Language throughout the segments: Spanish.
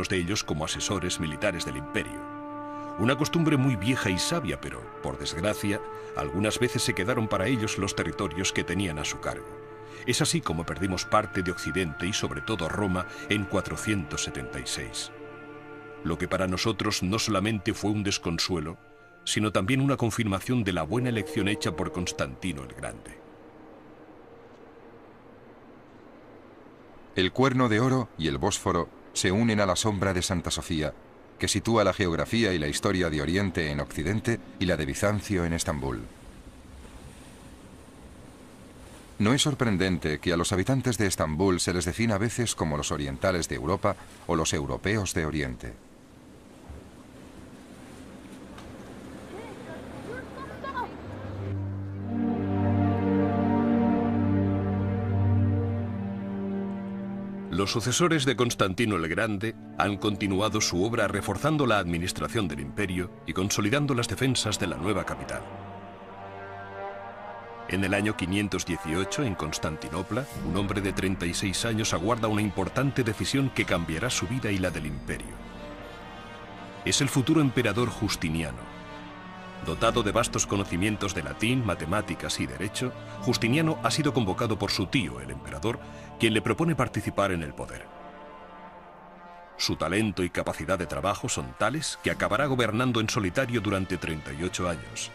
algunos de ellos como asesores militares del imperio. Una costumbre muy vieja y sabia, pero, por desgracia, algunas veces se quedaron para ellos los territorios que tenían a su cargo. Es así como perdimos parte de Occidente y sobre todo Roma en 476. Lo que para nosotros no solamente fue un desconsuelo, sino también una confirmación de la buena elección hecha por Constantino el Grande. El Cuerno de Oro y el Bósforo se unen a la sombra de Santa Sofía, que sitúa la geografía y la historia de Oriente en Occidente y la de Bizancio en Estambul. No es sorprendente que a los habitantes de Estambul se les defina a veces como los orientales de Europa o los europeos de Oriente. Los sucesores de Constantino el Grande han continuado su obra reforzando la administración del imperio y consolidando las defensas de la nueva capital. En el año 518, en Constantinopla, un hombre de 36 años aguarda una importante decisión que cambiará su vida y la del imperio. Es el futuro emperador Justiniano. Dotado de vastos conocimientos de latín, matemáticas y derecho, Justiniano ha sido convocado por su tío, el emperador, quien le propone participar en el poder. Su talento y capacidad de trabajo son tales que acabará gobernando en solitario durante 38 años.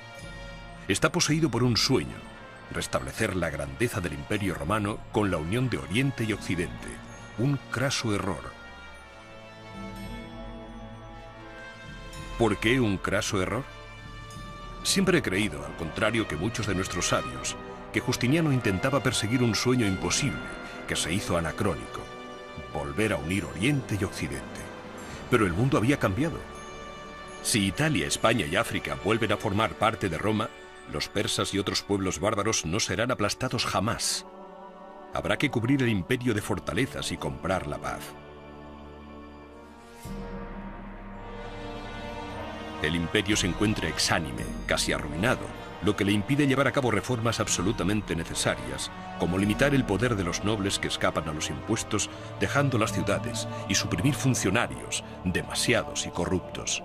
Está poseído por un sueño: restablecer la grandeza del Imperio Romano con la unión de Oriente y Occidente. Un craso error. ¿Por qué un craso error? Siempre he creído, al contrario que muchos de nuestros sabios, que Justiniano intentaba perseguir un sueño imposible, que se hizo anacrónico: volver a unir Oriente y Occidente. Pero el mundo había cambiado. Si Italia, España y África vuelven a formar parte de Roma, los persas y otros pueblos bárbaros no serán aplastados jamás. Habrá que cubrir el imperio de fortalezas y comprar la paz. El imperio se encuentra exánime, casi arruinado, lo que le impide llevar a cabo reformas absolutamente necesarias, como limitar el poder de los nobles que escapan a los impuestos, dejando las ciudades, y suprimir funcionarios, demasiados y corruptos.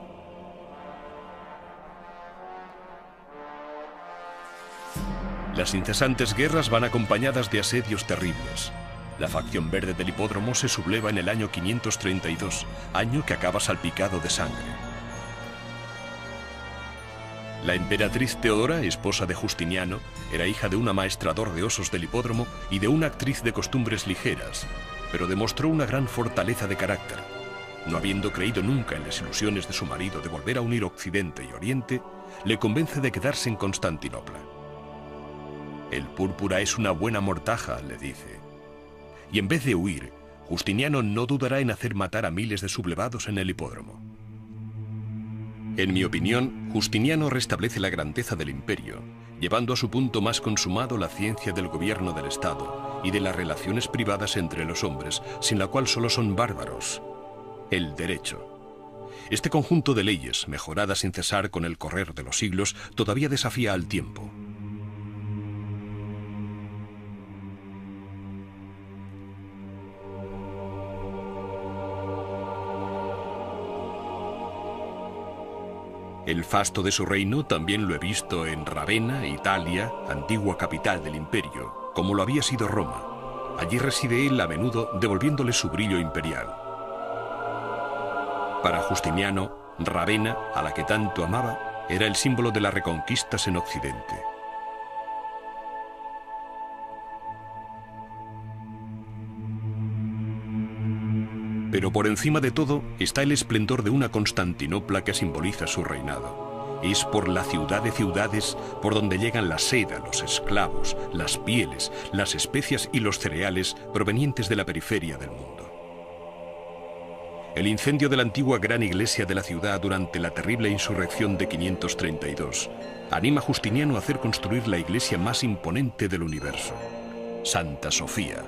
Las incesantes guerras van acompañadas de asedios terribles. La facción verde del hipódromo se subleva en el año 532, año que acaba salpicado de sangre. La emperatriz Teodora, esposa de Justiniano, era hija de un amaestrador de osos del hipódromo y de una actriz de costumbres ligeras, pero demostró una gran fortaleza de carácter. No habiendo creído nunca en las ilusiones de su marido de volver a unir Occidente y Oriente, le convence de quedarse en Constantinopla. El púrpura es una buena mortaja, le dice. Y en vez de huir, Justiniano no dudará en hacer matar a miles de sublevados en el hipódromo. En mi opinión, Justiniano restablece la grandeza del imperio, llevando a su punto más consumado la ciencia del gobierno del Estado y de las relaciones privadas entre los hombres, sin la cual solo son bárbaros: el derecho. Este conjunto de leyes, mejoradas sin cesar con el correr de los siglos, todavía desafía al tiempo. El fasto de su reino también lo he visto en Ravenna, Italia, antigua capital del imperio, como lo había sido Roma. Allí reside él a menudo, devolviéndole su brillo imperial. Para Justiniano, Ravenna, a la que tanto amaba, era el símbolo de las reconquistas en Occidente. Pero por encima de todo está el esplendor de una Constantinopla que simboliza su reinado. Es por la ciudad de ciudades por donde llegan la seda, los esclavos, las pieles, las especias y los cereales provenientes de la periferia del mundo. El incendio de la antigua gran iglesia de la ciudad durante la terrible insurrección de 532 anima a Justiniano a hacer construir la iglesia más imponente del universo: Santa Sofía.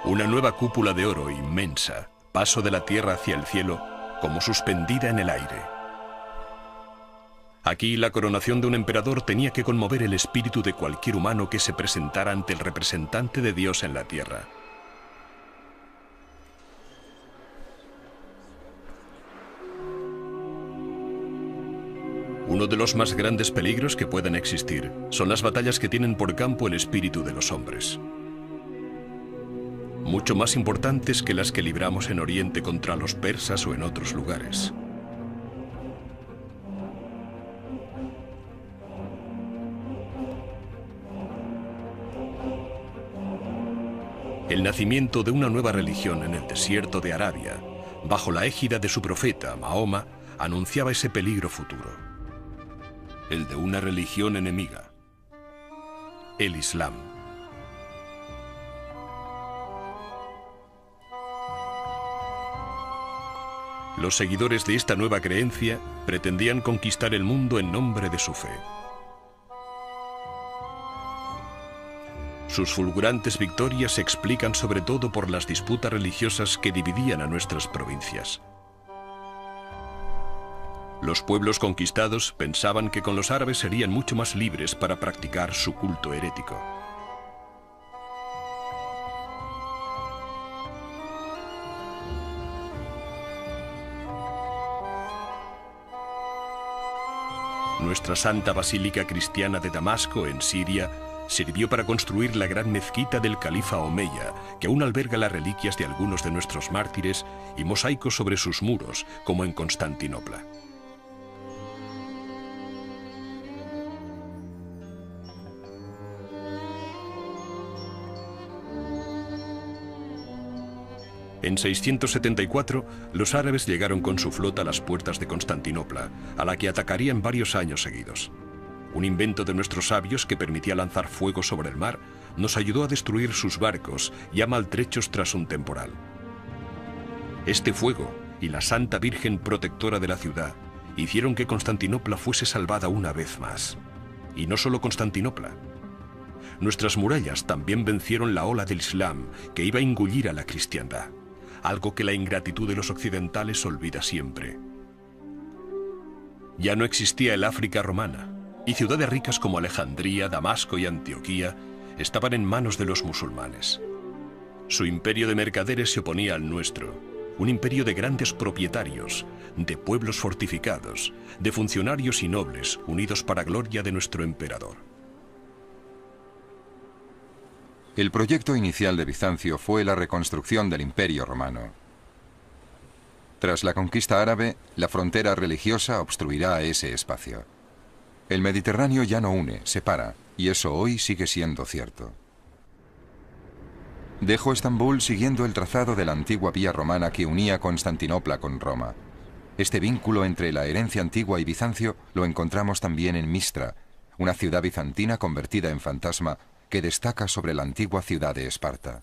Una nueva cúpula de oro inmensa, paso de la tierra hacia el cielo, como suspendida en el aire. Aquí la coronación de un emperador tenía que conmover el espíritu de cualquier humano que se presentara ante el representante de Dios en la tierra. Uno de los más grandes peligros que pueden existir son las batallas que tienen por campo el espíritu de los hombres. Mucho más importantes que las que libramos en Oriente contra los persas o en otros lugares. El nacimiento de una nueva religión en el desierto de Arabia, bajo la égida de su profeta, Mahoma, anunciaba ese peligro futuro. El de una religión enemiga, el Islam. Los seguidores de esta nueva creencia pretendían conquistar el mundo en nombre de su fe. Sus fulgurantes victorias se explican sobre todo por las disputas religiosas que dividían a nuestras provincias. Los pueblos conquistados pensaban que con los árabes serían mucho más libres para practicar su culto herético. Nuestra Santa Basílica Cristiana de Damasco, en Siria, sirvió para construir la gran mezquita del califa Omeya, que aún alberga las reliquias de algunos de nuestros mártires y mosaicos sobre sus muros, como en Constantinopla. En 674, los árabes llegaron con su flota a las puertas de Constantinopla, a la que atacarían varios años seguidos. Un invento de nuestros sabios que permitía lanzar fuego sobre el mar nos ayudó a destruir sus barcos, ya maltrechos tras un temporal. Este fuego y la Santa Virgen protectora de la ciudad hicieron que Constantinopla fuese salvada una vez más. Y no solo Constantinopla. Nuestras murallas también vencieron la ola del Islam que iba a engullir a la cristiandad, algo que la ingratitud de los occidentales olvida siempre. Ya no existía el África romana, y ciudades ricas como Alejandría, Damasco y Antioquía estaban en manos de los musulmanes. Su imperio de mercaderes se oponía al nuestro, un imperio de grandes propietarios, de pueblos fortificados, de funcionarios y nobles unidos para gloria de nuestro emperador. El proyecto inicial de Bizancio fue la reconstrucción del Imperio Romano. Tras la conquista árabe, la frontera religiosa obstruirá ese espacio. El Mediterráneo ya no une, separa, y eso hoy sigue siendo cierto. Dejó Estambul siguiendo el trazado de la antigua vía romana que unía Constantinopla con Roma. Este vínculo entre la herencia antigua y Bizancio lo encontramos también en Mistra, una ciudad bizantina convertida en fantasma que destaca sobre la antigua ciudad de Esparta.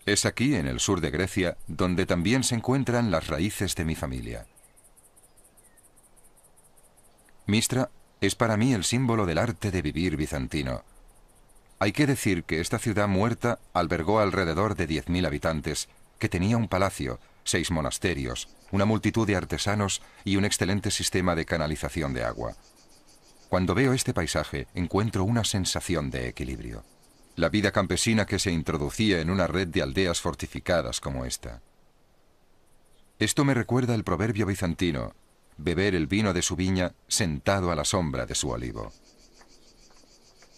Es aquí, en el sur de Grecia, donde también se encuentran las raíces de mi familia. Mistra es para mí el símbolo del arte de vivir bizantino. Hay que decir que esta ciudad muerta albergó alrededor de 10.000 habitantes, que tenía un palacio, 6 monasterios, una multitud de artesanos y un excelente sistema de canalización de agua. Cuando veo este paisaje, encuentro una sensación de equilibrio. La vida campesina que se introducía en una red de aldeas fortificadas como esta. Esto me recuerda el proverbio bizantino: beber el vino de su viña sentado a la sombra de su olivo.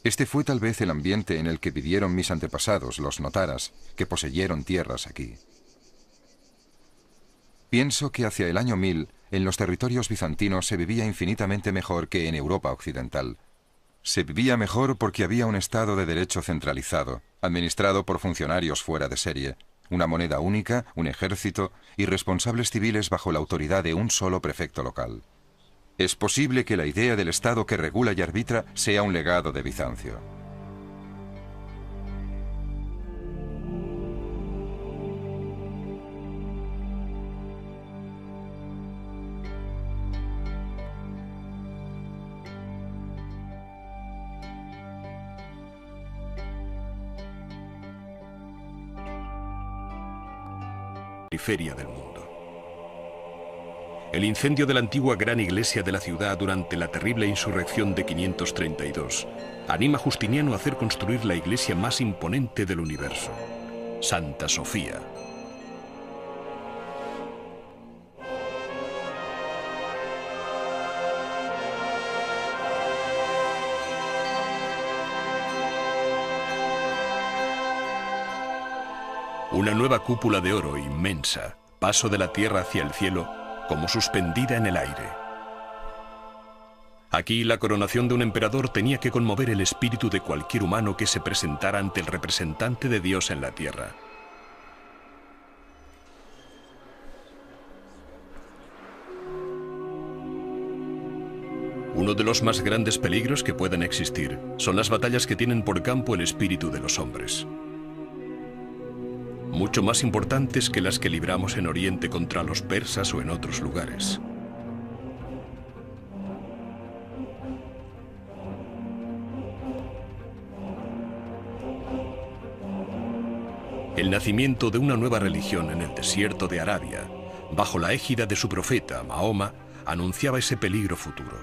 Este fue tal vez el ambiente en el que vivieron mis antepasados, los notaras, que poseyeron tierras aquí. Pienso que hacia el año 1000, en los territorios bizantinos se vivía infinitamente mejor que en Europa occidental. Se vivía mejor porque había un Estado de derecho centralizado, administrado por funcionarios fuera de serie, una moneda única, un ejército y responsables civiles bajo la autoridad de un solo prefecto local. Es posible que la idea del Estado que regula y arbitra sea un legado de Bizancio. periferia del mundo. El incendio de la antigua gran iglesia de la ciudad durante la terrible insurrección de 532 anima a Justiniano a hacer construir la iglesia más imponente del universo, Santa Sofía. Una nueva cúpula de oro inmensa, paso de la tierra hacia el cielo, como suspendida en el aire. Aquí la coronación de un emperador tenía que conmover el espíritu de cualquier humano que se presentara ante el representante de Dios en la tierra. Uno de los más grandes peligros que pueden existir son las batallas que tienen por campo el espíritu de los hombres. Mucho más importantes que las que libramos en Oriente contra los persas o en otros lugares. El nacimiento de una nueva religión en el desierto de Arabia, bajo la égida de su profeta, Mahoma, anunciaba ese peligro futuro.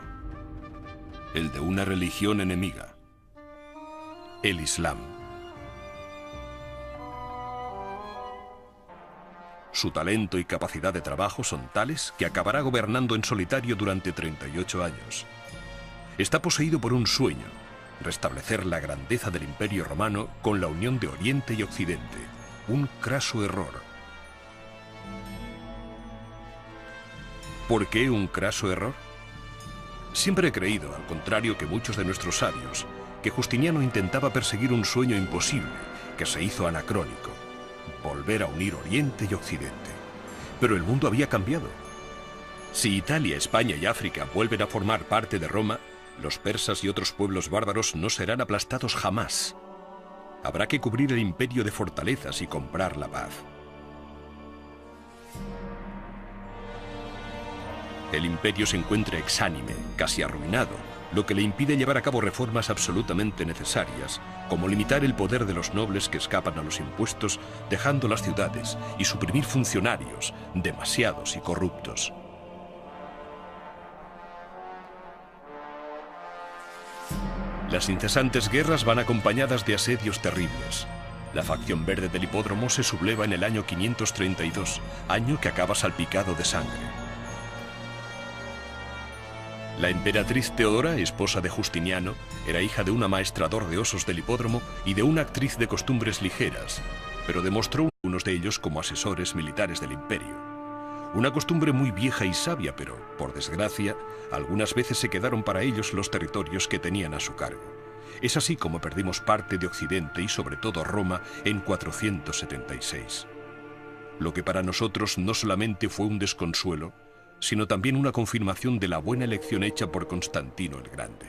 El de una religión enemiga, el Islam. Su talento y capacidad de trabajo son tales que acabará gobernando en solitario durante 38 años. Está poseído por un sueño, restablecer la grandeza del Imperio Romano con la unión de Oriente y Occidente. Un craso error. ¿Por qué un craso error? Siempre he creído, al contrario que muchos de nuestros sabios, que Justiniano intentaba perseguir un sueño imposible, que se hizo anacrónico. Volver a unir Oriente y Occidente. Pero el mundo había cambiado. Si Italia, España y África vuelven a formar parte de Roma, los persas y otros pueblos bárbaros no serán aplastados jamás. Habrá que cubrir el imperio de fortalezas y comprar la paz. El imperio se encuentra exánime, casi arruinado, lo que le impide llevar a cabo reformas absolutamente necesarias, como limitar el poder de los nobles que escapan a los impuestos, dejando las ciudades, y suprimir funcionarios, demasiados y corruptos. Las incesantes guerras van acompañadas de asedios terribles. La facción verde del hipódromo se subleva en el año 532, año que acaba salpicado de sangre. La emperatriz Teodora, esposa de Justiniano, era hija de un amaestrador de osos del hipódromo y de una actriz de costumbres ligeras, pero demostró unos de ellos como asesores militares del imperio. Una costumbre muy vieja y sabia, pero, por desgracia, algunas veces se quedaron para ellos los territorios que tenían a su cargo. Es así como perdimos parte de Occidente y sobre todo Roma en 476. Lo que para nosotros no solamente fue un desconsuelo, sino también una confirmación de la buena elección hecha por Constantino el Grande.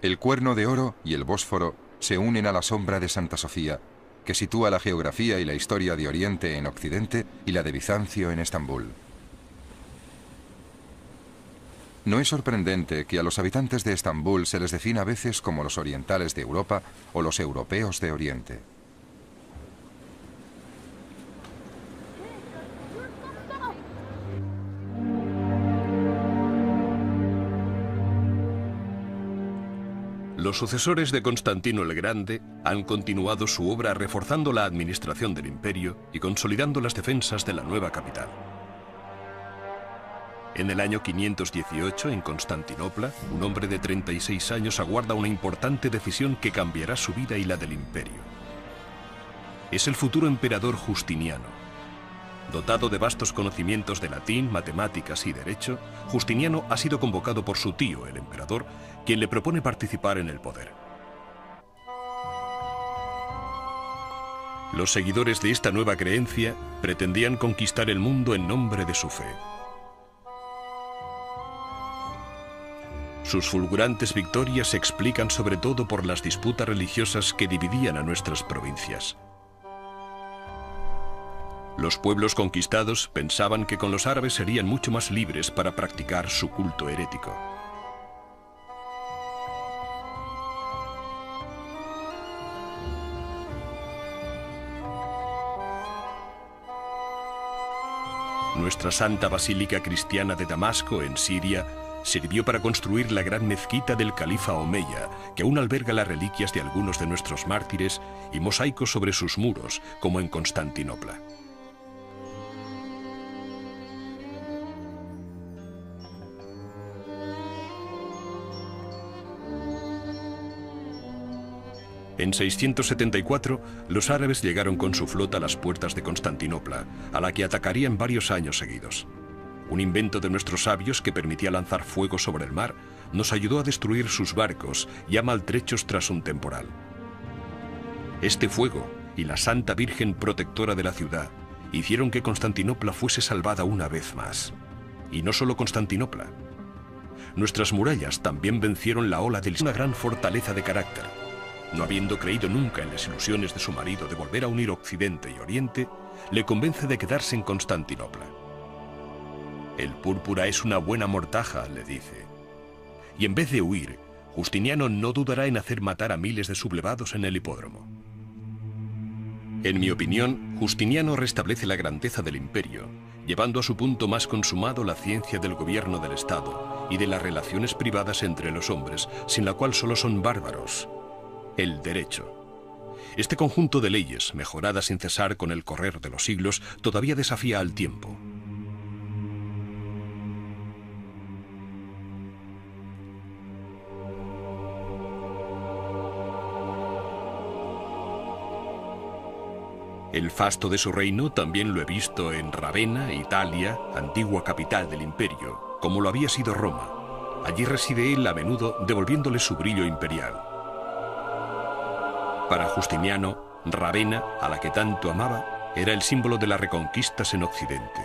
El Cuerno de Oro y el Bósforo se unen a la sombra de Santa Sofía, que sitúa la geografía y la historia de Oriente en Occidente y la de Bizancio en Estambul. No es sorprendente que a los habitantes de Estambul se les defina a veces como los orientales de Europa o los europeos de Oriente. Los sucesores de Constantino el Grande han continuado su obra reforzando la administración del imperio y consolidando las defensas de la nueva capital. En el año 518, en Constantinopla, un hombre de 36 años aguarda una importante decisión que cambiará su vida y la del imperio. Es el futuro emperador Justiniano. Dotado de vastos conocimientos de latín, matemáticas y derecho, Justiniano ha sido convocado por su tío, el emperador, quien le propone participar en el poder. Los seguidores de esta nueva creencia pretendían conquistar el mundo en nombre de su fe. Sus fulgurantes victorias se explican sobre todo por las disputas religiosas que dividían a nuestras provincias. Los pueblos conquistados pensaban que con los árabes serían mucho más libres para practicar su culto herético. Nuestra Santa Basílica Cristiana de Damasco, en Siria, sirvió para construir la gran mezquita del califa Omeya, que aún alberga las reliquias de algunos de nuestros mártires y mosaicos sobre sus muros, como en Constantinopla. En 674, los árabes llegaron con su flota a las puertas de Constantinopla, a la que atacarían varios años seguidos. Un invento de nuestros sabios que permitía lanzar fuego sobre el mar nos ayudó a destruir sus barcos ya maltrechos tras un temporal. Este fuego y la Santa Virgen protectora de la ciudad hicieron que Constantinopla fuese salvada una vez más. Y no solo Constantinopla. Nuestras murallas también vencieron la ola de una gran fortaleza de carácter. No habiendo creído nunca en las ilusiones de su marido de volver a unir Occidente y Oriente, le convence de quedarse en Constantinopla. El púrpura es una buena mortaja, le dice. Y en vez de huir, Justiniano no dudará en hacer matar a miles de sublevados en el hipódromo. En mi opinión, Justiniano restablece la grandeza del imperio, llevando a su punto más consumado la ciencia del gobierno del Estado y de las relaciones privadas entre los hombres, sin la cual solo son bárbaros. El derecho. Este conjunto de leyes, mejoradas sin cesar con el correr de los siglos, todavía desafía al tiempo. El fasto de su reino también lo he visto en Ravenna, Italia, antigua capital del imperio, como lo había sido Roma. Allí reside él a menudo, devolviéndole su brillo imperial. Para Justiniano, Ravenna, a la que tanto amaba, era el símbolo de las reconquistas en Occidente.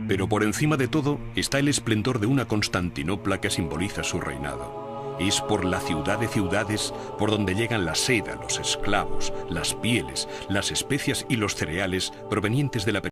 Pero por encima de todo está el esplendor de una Constantinopla que simboliza su reinado. Es por la ciudad de ciudades por donde llegan la seda, los esclavos, las pieles, las especias y los cereales provenientes de la